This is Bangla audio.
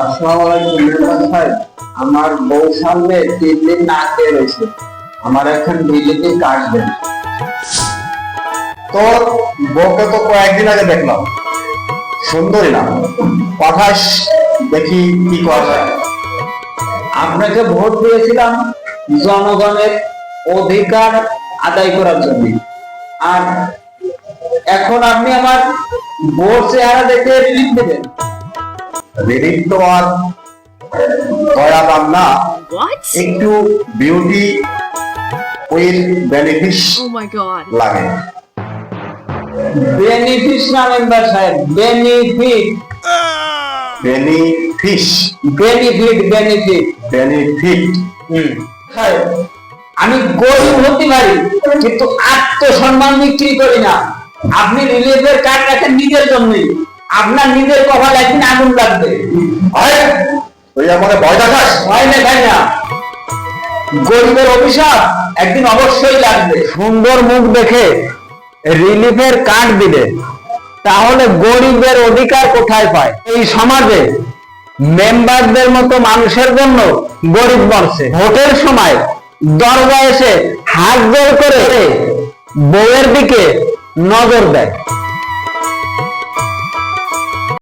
আসসালামু আলাইকুম মেম্বার সাহেব, আমার বউ সামনে 3 দিন না খেয়ে রয়েছে, আমার এখন বিজেপি কার্ড দেন। তোর বউকে তো কয়েকদিন আগে দেখলাম, সুন্দরী না, পাঠাস দেখি কি করা যায়। আপনাকে ভোট দিয়েছিলাম জনগণের অধিকার আদায় করার জন্য, আর এখন আপনি আমার ভোট চেহারা দেখে রিলিফ দেবেন। রিলিফ তো আর দয়া দাম না, What? একটু beauty will benefits Oh my god. লাগে। বেনিফিট না মেম্বার সাহেব, benefit benefits benefit benefit benefit সাহেব, আমি গরিব হতে পারি কিন্তু আত্মসম্মান বিক্রি করি না। আপনি রিলিফের কার্ড রাখেন নিজের জন্যই, আপনার নিজের কপাল একদিন আগুন লাগবে। আরে তুই আমারে ভয় দেখাস? ভয় দেখাই না, গরিবের অভিশাপ একদিন অবশ্যই লাগবে। সুন্দর মুখ দেখে রিলিফের কার্ড দিলে তাহলে গরিবের অধিকার কোথায় পায়? এই সমাজে মেম্বারদের মতো মানুষের জন্য গরিব মরছে। ভোটের সময় দরজা এসে হাত জোর করে বউয়ের দিকে নজর দেয়।